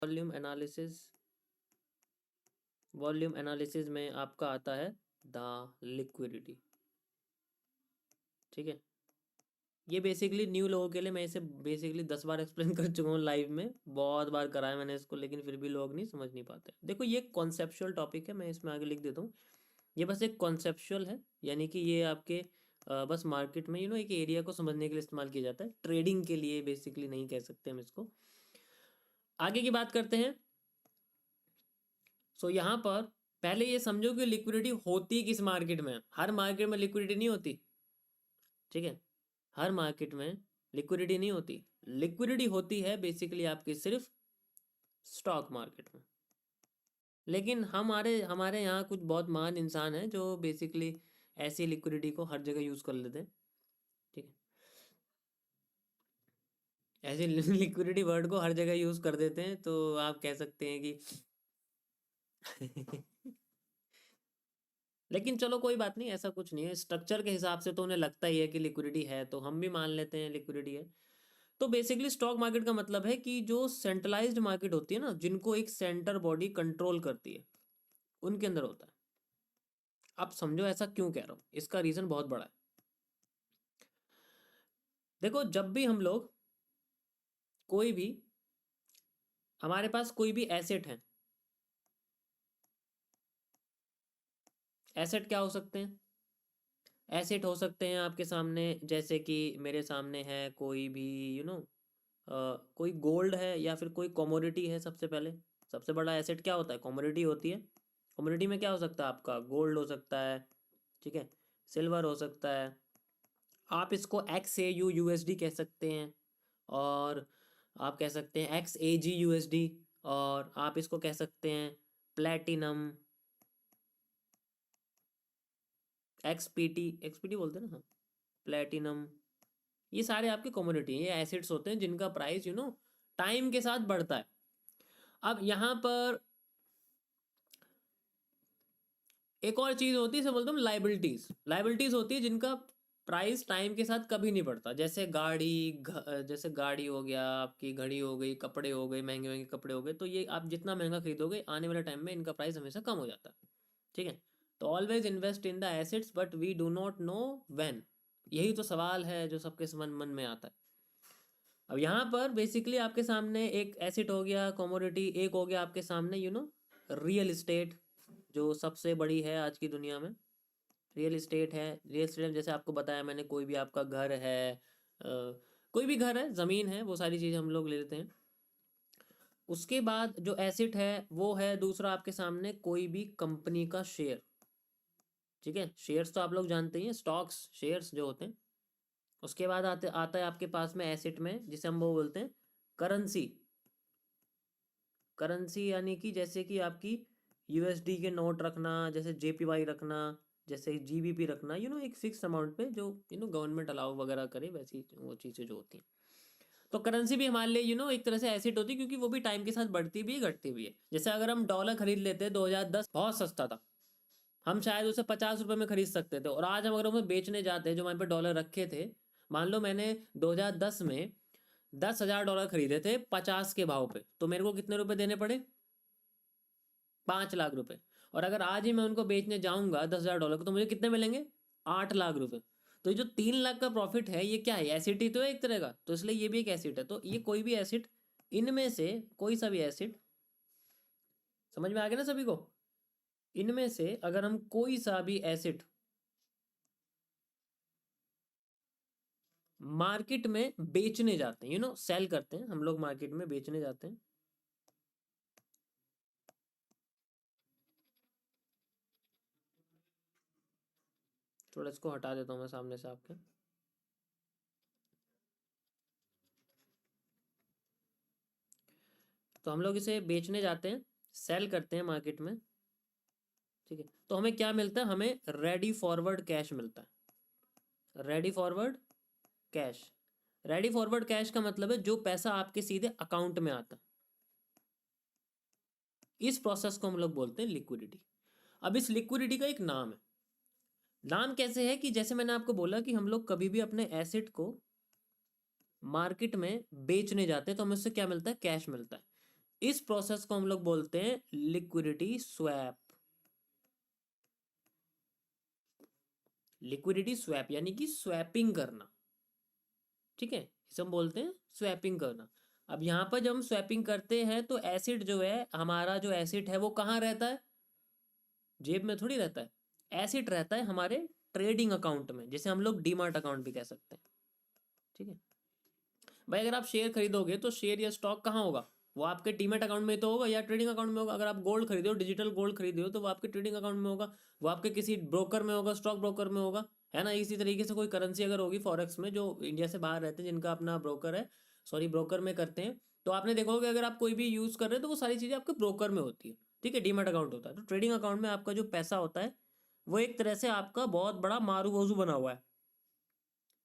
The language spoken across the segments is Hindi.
वॉल्यूम एनालिसिस में आपका आता है द लिक्विडिटी। ठीक है, ये बेसिकली न्यू लोगों के लिए, मैं इसे बेसिकली 10 बार एक्सप्लेन कर चुका हूँ लाइव में, बहुत बार कराया मैंने इसको, लेकिन फिर भी लोग नहीं समझ नहीं पाते। देखो ये कॉन्सेप्चुअल टॉपिक है, मैं इसमें आगे लिख देता हूँ। ये बस एक कॉन्सेप्चुअल है, यानी कि ये आपके बस मार्केट में एक एरिया को समझने के लिए इस्तेमाल किया जाता है, ट्रेडिंग के लिए बेसिकली नहीं कह सकते हम इसको। आगे की बात करते हैं। सो यहाँ पर पहले ये समझो कि लिक्विडिटी होती किस मार्केट में। हर मार्केट में लिक्विडिटी नहीं होती, ठीक है, हर मार्केट में लिक्विडिटी नहीं होती। लिक्विडिटी होती है बेसिकली आपकी सिर्फ स्टॉक मार्केट में। लेकिन हमारे हमारे यहाँ कुछ बहुत महान इंसान हैं जो बेसिकली ऐसी लिक्विडिटी को हर जगह यूज कर लेते हैं। ठीक है, ऐसे लिक्विडिटी वर्ड को हर जगह यूज कर देते हैं, तो आप कह सकते हैं कि लेकिन चलो कोई बात नहीं, ऐसा कुछ नहीं है। स्ट्रक्चर के हिसाब से तो उन्हें लगता ही है कि लिक्विडिटी है, तो हम भी मान लेते हैं लिक्विडिटी है। तो बेसिकली स्टॉक मार्केट का मतलब है कि जो सेंट्रलाइज्ड मार्केट होती है ना, जिनको एक सेंटर बॉडी कंट्रोल करती है, उनके अंदर होता है। अब समझो ऐसा क्यों कह रहा हूं, इसका रीजन बहुत बड़ा है। देखो जब भी हम लोग कोई भी, हमारे पास कोई भी एसेट है, एसेट क्या हो सकते हैं? एसेट हो सकते हैं आपके सामने, जैसे कि मेरे सामने है कोई भी कोई गोल्ड है या फिर कोई कमोडिटी है। सबसे पहले सबसे बड़ा एसेट क्या होता है? कमोडिटी होती है। कमोडिटी में क्या हो सकता है आपका? गोल्ड हो सकता है, ठीक है, सिल्वर हो सकता है। आप इसको XAU USD कह सकते हैं, और आप कह सकते हैं XAG USD, और आप इसको कह सकते हैं प्लेटिनम, एक्सपीटी बोलते हैं ना, हाँ, प्लेटिनम। ये सारे आपके कमोडिटी हैं, ये एसिड्स होते हैं जिनका प्राइस टाइम के साथ बढ़ता है। अब यहाँ पर एक और चीज होती है, इसे बोलते हैं लाइबिलिटीज। लाइबिलिटीज होती है जिनका प्राइस टाइम के साथ कभी नहीं बढ़ता, जैसे जैसे गाड़ी हो गया, आपकी घड़ी हो गई, कपड़े हो गए, महंगे महंगे कपड़े हो गए। तो ये आप जितना महंगा खरीदोगे, आने वाले टाइम में इनका प्राइस हमेशा कम हो जाता है। ठीक है, तो always invest in the assets but we do not know when. यही तो सवाल है जो सबके मन मन में आता है। अब यहाँ पर बेसिकली आपके सामने एक एसेट हो गया कमोडिटी, एक हो गया आपके सामने रियल इस्टेट, जो सबसे बड़ी है आज की दुनिया में। रियल इस्टेट है, रियल इस्टेट जैसे आपको बताया मैंने, कोई भी आपका घर है, कोई भी घर है, ज़मीन है, वो सारी चीज़ें हम लोग ले लेते हैं। उसके बाद जो एसेट है वो है दूसरा आपके सामने कोई भी कंपनी का शेयर। ठीक है, शेयर्स तो आप लोग जानते ही हैं, स्टॉक्स, शेयर्स जो होते हैं। उसके बाद आता है आपके पास में एसेट में, जिसे हम वो बोलते हैं करेंसी। करेंसी यानी कि जैसे कि आपकी USD के नोट रखना, जैसे JPY रखना, जैसे GBP रखना, एक फिक्स अमाउंट पे जो गवर्नमेंट अलाउ वगैरह करे, वैसी वो चीज़ें जो होती हैं। तो करेंसी भी हमारे लिए एक तरह से एसेट होती है, क्योंकि वो भी टाइम के साथ बढ़ती भी है, घटती भी है। जैसे अगर हम डॉलर खरीद लेते हैं, 2010 बहुत सस्ता था, हम शायद उसे 50 रुपए में खरीद सकते थे, और आज हम अगर उसे बेचने जाते हैं, जो हमारे पे डॉलर रखे थे, मान लो मैंने 2010 में 10,000 डॉलर खरीदे थे 50 के भाव पे, तो मेरे को कितने रुपए देने पड़े? 5 लाख रुपए। और अगर आज ही मैं उनको बेचने जाऊंगा 10,000 डॉलर को, तो मुझे कितने मिलेंगे? 8 लाख रुपए। तो ये जो 3 लाख का प्रॉफिट है, ये क्या है? एसिड ही तो है एक तरह का, तो इसलिए ये भी एक एसिड है। तो ये कोई भी एसिड, इनमें से कोई सा भी एसिड, समझ में आ गया ना सभी को? इनमें से अगर हम कोई सा भी एसिड मार्केट में बेचने जाते हैं, सेल करते हैं, हम लोग मार्केट में बेचने जाते हैं। थोड़ा इसको हटा देता हूं मैं सामने से आपके। तो हम लोग इसे बेचने जाते हैं, सेल करते हैं मार्केट में। ठीक है, तो हमें क्या मिलता है? हमें रेडी फॉरवर्ड कैश मिलता है। Ready forward cash, ready forward cash का मतलब है जो पैसा आपके सीधे अकाउंट में आता है। इस प्रोसेस को हम लोग बोलते हैं लिक्विडिटी। अब इस लिक्विडिटी का एक नाम है। नाम कैसे है? कि जैसे मैंने आपको बोला कि हम लोग कभी भी अपने एसेट को मार्केट में बेचने जाते हैं, तो हमें उससे क्या मिलता है? कैश मिलता है। इस प्रोसेस को हम लोग बोलते हैं लिक्विडिटी स्वैप। लिक्विडिटी स्वैप यानी कि स्वैपिंग करना, ठीक है, इसे हम बोलते हैं स्वैपिंग करना। अब यहाँ पर जब हम स्वैपिंग करते हैं तो एसिड जो है, हमारा जो एसिड है वो कहाँ रहता है, जेब में थोड़ी रहता है, एसिड रहता है हमारे ट्रेडिंग अकाउंट में, जिसे हम लोग डीमार्ट अकाउंट भी कह सकते हैं, ठीक है। भाई अगर आप शेयर खरीदोगे तो शेयर या स्टॉक कहाँ होगा, वो आपके डीमैट अकाउंट में तो होगा या ट्रेडिंग अकाउंट में होगा। अगर आप गोल्ड खरीदे हो, डिजिटल गोल्ड खरीदे हो, तो वो आपके ट्रेडिंग अकाउंट में होगा, वो आपके किसी ब्रोकर में होगा, स्टॉक ब्रोकर में होगा, है ना। इसी तरीके से कोई करेंसी अगर होगी फॉरेक्स में, जो इंडिया से बाहर रहते हैं जिनका अपना ब्रोकर है, सॉरी ब्रोकर में करते हैं, तो आपने देखा होगा अगर आप कोई भी यूज़ कर रहे हैं तो वो सारी चीज़ें आपके ब्रोकर में होती है, ठीक है, डीमैट अकाउंट होता है। तो ट्रेडिंग अकाउंट में आपका जो पैसा होता है वो एक तरह से आपका बहुत बड़ा मारू बोझू बना हुआ है।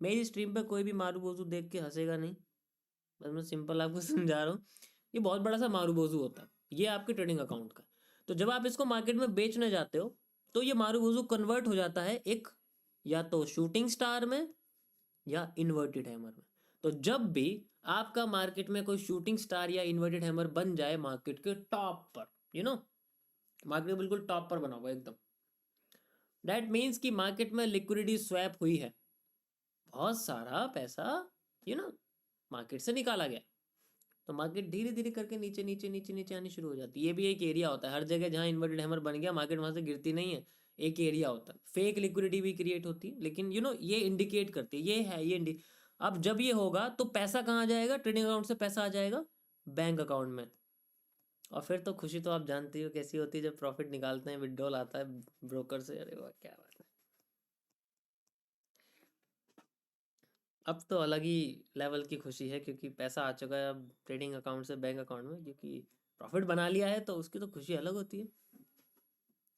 मेरी स्ट्रीम पे कोई भी मारू बोझू देख के हंसेगा नहीं, बस मैं सिंपल आपको समझा रहा हूँ। ये बहुत बड़ा सा मारू बोझू होता है, ये आपके ट्रेडिंग अकाउंट का। तो जब आप इसको मार्केट में बेचने जाते हो तो ये मारू बोझू कन्वर्ट हो जाता है एक, या तो शूटिंग स्टार में या इन्वर्टेड हैमर में। तो जब भी आपका मार्केट में कोई शूटिंग स्टार या इन्वर्टेड हैमर बन जाए मार्केट के टॉप पर, मार्केट बिल्कुल टॉप पर बना हुआ एकदम, दैट मीन्स कि मार्केट में लिक्विडिटी स्वैप हुई है, बहुत सारा पैसा मार्केट से निकाला गया। तो मार्केट धीरे धीरे करके नीचे नीचे नीचे नीचे आनी शुरू हो जाती है। ये भी एक एरिया होता है, हर जगह जहाँ इन्वर्टेड हैमर बन गया मार्केट वहां से गिरती नहीं है, एक एरिया होता है, फेक लिक्विडिटी भी क्रिएट होती है, लेकिन ये इंडिकेट करती है, ये है ये अब जब ये होगा तो पैसा कहाँ जाएगा, ट्रेडिंग अकाउंट से पैसा आ जाएगा बैंक अकाउंट में। और फिर तो खुशी तो आप जानती हो कैसी होती है, जब प्रॉफिट निकालते हैं, विड्रॉल आता है ब्रोकर से, अरे वाह क्या बात है। अब तो अलग ही लेवल की खुशी है, क्योंकि पैसा आ चुका है अब ट्रेडिंग अकाउंट से बैंक अकाउंट में, क्योंकि प्रॉफिट बना लिया है, तो उसकी तो खुशी अलग होती है।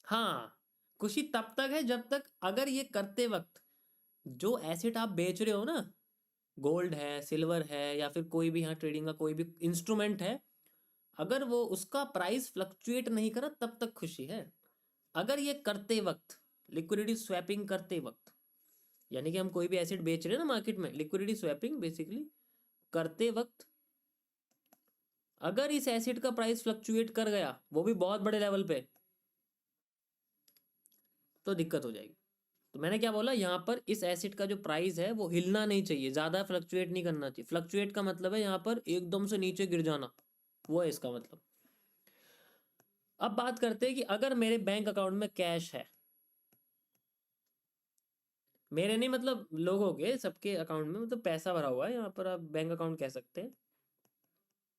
हाँ, खुशी तब तक है जब तक, अगर ये करते वक्त जो एसेट आप बेच रहे हो ना, गोल्ड है, सिल्वर है, या फिर कोई भी यहाँ ट्रेडिंग का कोई भी इंस्ट्रूमेंट है, अगर वो उसका प्राइस फ्लक्चुएट नहीं करा तब तक खुशी है। अगर ये करते वक्त, लिक्विडिटी स्वैपिंग करते वक्त, यानी कि हम कोई भी एसेट बेच रहे हैं ना मार्केट में, लिक्विडिटी स्वैपिंग बेसिकली करते वक्त अगर इस एसेट का प्राइस फ्लक्चुएट कर गया, वो भी बहुत बड़े लेवल पे, तो दिक्कत हो जाएगी। तो मैंने क्या बोला, यहाँ पर इस एसेट का जो प्राइस है वो हिलना नहीं चाहिए, ज़्यादा फ्लक्चुएट नहीं करना चाहिए। फ्लक्चुएट का मतलब है यहाँ पर एकदम से नीचे गिर जाना, वो है इसका मतलब। अब बात करते हैं कि अगर मेरे बैंक अकाउंट में कैश है, मेरे नहीं मतलब लोगों के, सबके अकाउंट में मतलब पैसा भरा हुआ है, यहाँ पर आप बैंक अकाउंट कह सकते हैं,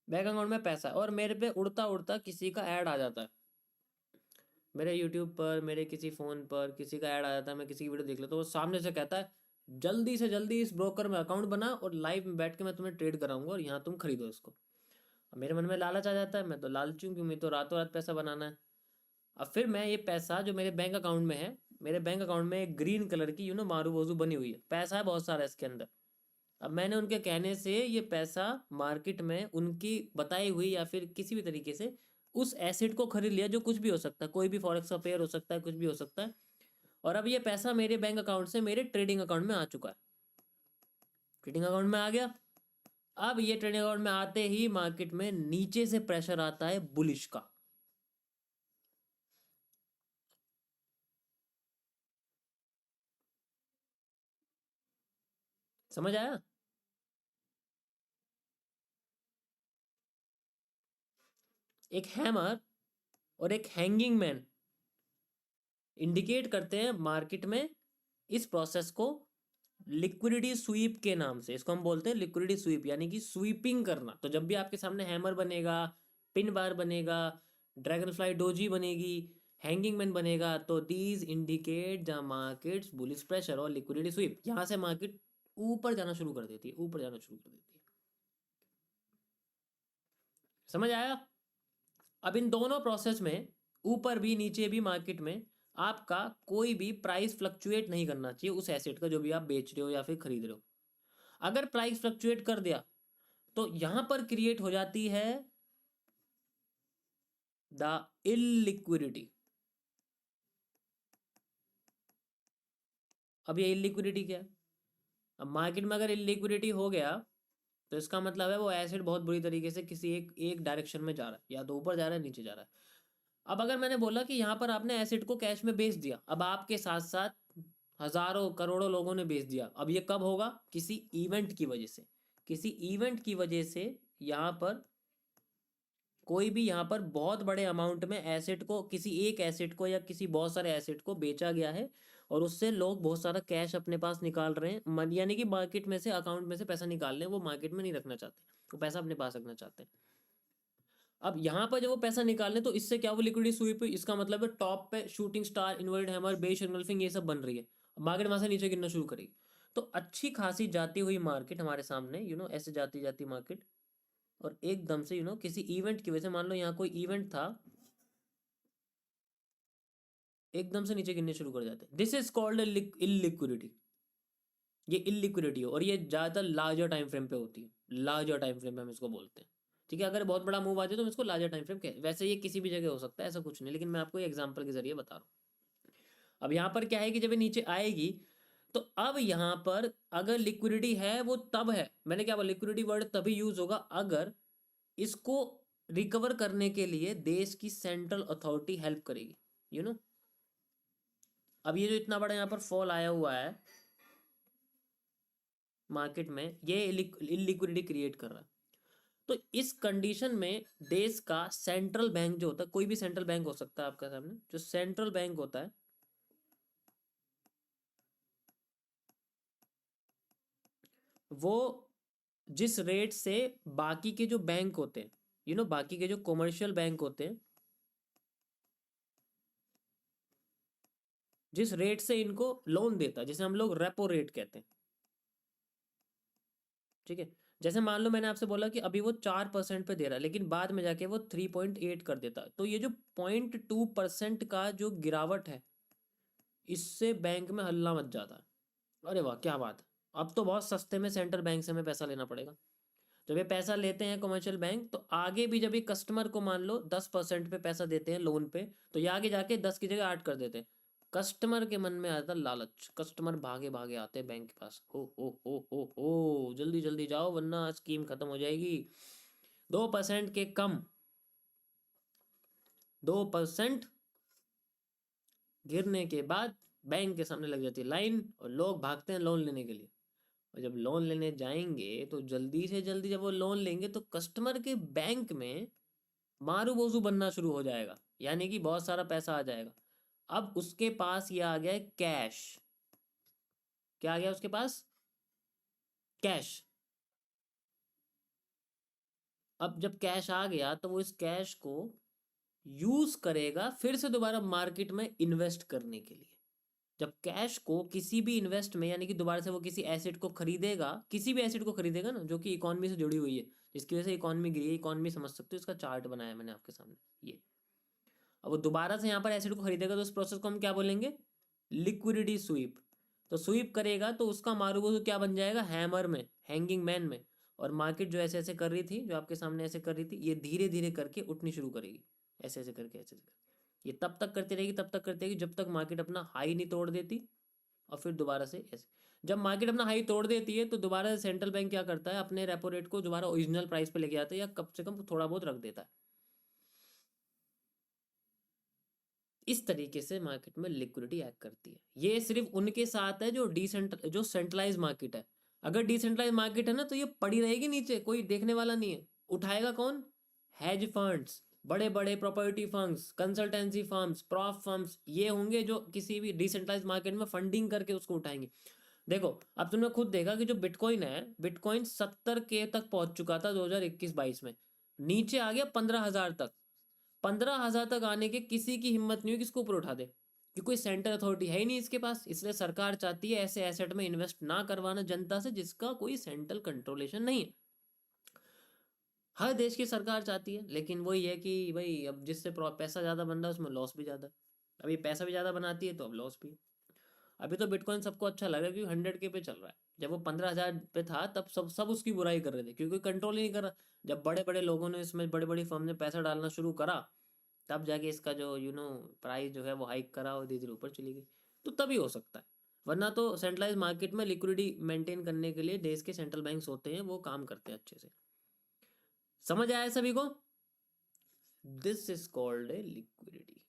बैंक अकाउंट में पैसा है, और मेरे पे उड़ता उड़ता किसी का ऐड आ जाता है, मेरे यूट्यूब पर, मेरे किसी फ़ोन पर किसी का ऐड आ जाता है, मैं किसी की वीडियो देख लेता हूँ, वो सामने से कहता है जल्दी से जल्दी इस ब्रोकर में अकाउंट बना और लाइव में बैठ के मैं तुम्हें ट्रेड कराऊंगा और यहाँ तुम खरीदो इसको। अब मेरे मन में लालच आ जाता है, मैं तो लालची हूँ, क्योंकि मैं तो रातों रात पैसा बनाना है। अब फिर मैं ये पैसा जो मेरे बैंक अकाउंट में है, मेरे बैंक अकाउंट में एक ग्रीन कलर की मारू बोजू बनी हुई है, पैसा है बहुत सारा इसके अंदर। अब मैंने उनके कहने से ये पैसा मार्केट में उनकी बताई हुई या फिर किसी भी तरीके से उस एसेट को खरीद लिया, जो कुछ भी हो सकता है, कोई भी फॉरेक्स का पेयर हो सकता है, कुछ भी हो सकता है। और अब ये पैसा मेरे बैंक अकाउंट से मेरे ट्रेडिंग अकाउंट में आ चुका है, ट्रेडिंग अकाउंट में आ गया। अब ये ट्रेडिंग अकाउंट में आते ही मार्केट में नीचे से प्रेशर आता है बुलिश का। समझ आया? एक हैमर और एक हैंगिंग मैन इंडिकेट करते हैं मार्केट में इस प्रोसेस को लिक्विडिटी स्वीप के नाम से, इसको हम बोलते हैं लिक्विडिटी स्वीप, यानी कि स्वीपिंग करना। तो जब भी आपके सामने हैमर बनेगा, पिन बार बनेगा, ड्रैगन फ्लाई डोजी बनेगी, हैंगिंग मैन बनेगा, तो these indicate the markets bullish pressure और लिक्विडिटी स्वीप। यहां से मार्केट ऊपर जाना शुरू कर देती है, ऊपर जाना शुरू कर देती है। समझ आया? अब इन दोनों प्रोसेस में, ऊपर भी नीचे भी मार्केट में, आपका कोई भी प्राइस फ्लक्चुएट नहीं करना चाहिए उस एसेट का जो भी आप बेच रहे हो या फिर खरीद रहे हो। अगर प्राइस फ्लक्चुएट कर दिया तो यहां पर क्रिएट हो जाती है द इलिक्विडिटी। अब ये इलिक्विडिटी क्या है? अब मार्केट में अगर इलिक्विडिटी हो गया तो इसका मतलब है वो एसेट बहुत बुरी तरीके से किसी एक डायरेक्शन में जा रहा है, या तो ऊपर जा रहा है नीचे जा रहा है। अब अगर मैंने बोला कि यहाँ पर आपने एसेट को कैश में बेच दिया, अब आपके साथ साथ हजारों करोड़ों लोगों ने बेच दिया, अब ये कब होगा? किसी इवेंट की वजह से। किसी इवेंट की वजह से यहाँ पर कोई भी यहाँ पर बहुत बड़े अमाउंट में एसेट को, किसी एक एसेट को या किसी बहुत सारे एसेट को बेचा गया है, और उससे लोग बहुत सारा कैश अपने पास निकाल रहे हैं, यानी कि मार्केट में से, अकाउंट में से पैसा निकाल रहे हैं, वो मार्केट में नहीं रखना चाहते, वो पैसा अपने पास रखना चाहते हैं। अब यहाँ पर जब वो पैसा निकालने, तो इससे क्या, वो लिक्विडिटी स्वीप हुई, इसका मतलब है टॉप पे shooting star, inverted hammer, base engulfing, ये सब बन रही है, मार्केट वहां से नीचे गिरना शुरू करेगी। तो अच्छी खासी जाती हुई मार्केट हमारे सामने, ऐसे जाती जाती मार्केट, और एकदम से किसी इवेंट की वजह से, मान लो यहाँ कोई इवेंट था, एकदम से नीचे गिरने शुरू कर जाते हैं। This is called illiquidity. ये इलिक्विडिटी हो, और ये ज़्यादातर लार्जर टाइम फ्रेम पे होती है, लार्जर टाइम फ्रेम पे हम इसको बोलते हैं। ठीक है, अगर बहुत बड़ा मूव आ जाए तो हम इसको लार्जर टाइम फ्रेम कहें। वैसे ये किसी भी जगह हो सकता है, ऐसा कुछ नहीं, लेकिन मैं आपको एग्जाम्पल के जरिए बता रहा हूँ। अब यहाँ पर क्या है कि जब ये नीचे आएगी, तो अब यहाँ पर अगर लिक्विडिटी है, वो तब है, मैंने क्या बोला, लिक्विडिटी वर्ड तभी यूज होगा अगर इसको रिकवर करने के लिए देश की सेंट्रल अथॉरिटी हेल्प करेगी। यू नो अब ये जो इतना बड़ा यहाँ पर फॉल आया हुआ है मार्केट में, ये इलिक्विडिटी क्रिएट कर रहा है। तो इस कंडीशन में देश का सेंट्रल बैंक जो होता है, कोई भी सेंट्रल बैंक हो सकता है आपका सामने, जो सेंट्रल बैंक होता है, वो जिस रेट से बाकी के जो बैंक होते हैं, बाकी के जो कॉमर्शियल बैंक होते हैं, जिस रेट से इनको लोन देता है, जिसे हम लोग रेपो रेट कहते हैं। ठीक है, जैसे मान लो मैंने आपसे बोला कि अभी वो 4% पे दे रहा है, लेकिन बाद में जाके वो 3.8 कर देता है, तो ये जो 0.2% का जो गिरावट है, इससे बैंक में हल्ला मच जाता है। अरे वाह, क्या बात है, अब तो बहुत सस्ते में सेंट्रल बैंक से हमें पैसा लेना पड़ेगा। जब ये पैसा लेते हैं कमर्शियल बैंक, तो आगे भी जब ये कस्टमर को मान लो 10% पे पैसा देते हैं लोन पे, तो ये आगे जाके 10 की जगह 8 कर देते हैं। कस्टमर के मन में आता लालच, कस्टमर भागे भागे आते हैं बैंक के पास, हो जल्दी जल्दी जाओ वरना स्कीम खत्म हो जाएगी। 2% के कम, 2% गिरने के बाद बैंक के सामने लग जाती है लाइन, और लोग भागते हैं लोन लेने के लिए। और जब लोन लेने जाएंगे, तो जल्दी से जल्दी जब वो लोन लेंगे, तो कस्टमर के बैंक में मारू बोझू बनना शुरू हो जाएगा, यानी कि बहुत सारा पैसा आ जाएगा। अब उसके पास ये आ गया है कैश। क्या आ गया उसके पास? कैश। अब जब कैश आ गया, तो वो इस कैश को यूज करेगा फिर से दोबारा मार्केट में इन्वेस्ट करने के लिए। जब कैश को किसी भी इन्वेस्ट में, यानी कि दोबारा से वो किसी एसेट को खरीदेगा, किसी भी एसेट को खरीदेगा ना, जो कि इकोनॉमी से जुड़ी हुई है, जिसकी वजह से इकोनॉमी गिरी है, इकोनॉमी समझ सकते हो, इसका चार्ट बनाया मैंने आपके सामने ये। अब वो दोबारा से यहाँ पर एसेट को खरीदेगा, तो उस प्रोसेस को हम क्या बोलेंगे? Liquidity SVEEP. तो स्वीप करेगा, तो उसका मारूबोजू क्या बन जाएगा? हैमर में, हैंगिंग मैन में। और मार्केट जो ऐसे ऐसे कर रही थी, जो आपके सामने ऐसे कर रही थी, ये धीरे धीरे करके उठनी शुरू करेगी, ऐसे ऐसे करके, ऐसे ऐसे करके। ये तब तक करती रहेगी, तब तक करती रहेगी, जब तक मार्केट अपना हाई नहीं तोड़ देती। और फिर दोबारा से ऐसे, जब मार्केट अपना हाई तोड़ देती है, तो दोबारा से सेंट्रल बैंक क्या करता है? अपने रेपो रेट को दोबारा ओरिजिनल प्राइस पे लेके आता है, या कम से कम थोड़ा बहुत रख देता है। इस तरीके से मार्केट में लिक्विडिटी एक्ट करती है। ये सिर्फ उनके साथ है जो सेंट्रलाइज मार्केट है। अगर डिसेंट्रलाइज मार्केट है ना, तो ये पड़ी रहेगी नीचे, कोई देखने वाला नहीं है। उठाएगा कौन? हेज फंड्स, बड़े बड़े property funds, consultancy firms, prop firms, ये होंगे जो किसी भी डिसेंट्रलाइज मार्केट में फंडिंग करके उसको उठाएंगे। देखो, अब तुमने खुद देखा कि जो बिटकॉइन है, बिटकॉइन 70K तक पहुंच चुका था 2021-22 में, नीचे आ गया 15,000 तक। 15,000 तक आने के किसी की हिम्मत नहीं हुई कि इसको ऊपर उठा दे, कि कोई सेंट्रल अथॉरिटी है ही नहीं इसके पास। इसलिए सरकार चाहती है ऐसे एसेट में इन्वेस्ट ना करवाना जनता से जिसका कोई सेंट्रल कंट्रोलेशन नहीं है। हर देश की सरकार चाहती है, लेकिन वही है कि भाई अब जिससे पैसा ज़्यादा बन रहा है, उसमें लॉस भी ज़्यादा है। अब ये पैसा भी ज़्यादा बनाती है, तो अब लॉस भी है। अभी तो बिटकॉइन सबको अच्छा लग रहा है, क्योंकि 100K पे चल रहा है। जब वो 15,000 पे था, तब सब सब उसकी बुराई कर रहे थे, क्योंकि कंट्रोल ही नहीं कर रहा। जब बड़े बड़े लोगों ने इसमें, बड़े बड़ी फर्म ने पैसा डालना शुरू करा, तब जाके इसका जो प्राइस जो है वो हाइक करा, और धीरे धीरे ऊपर चली गई। तो तभी हो सकता है। वरना तो सेंट्रलाइज मार्केट में लिक्विडिटी मेंटेन करने के लिए देश के सेंट्रल बैंक्स होते हैं, वो काम करते हैं अच्छे से। समझ आया सभी को? This is called a liquidity.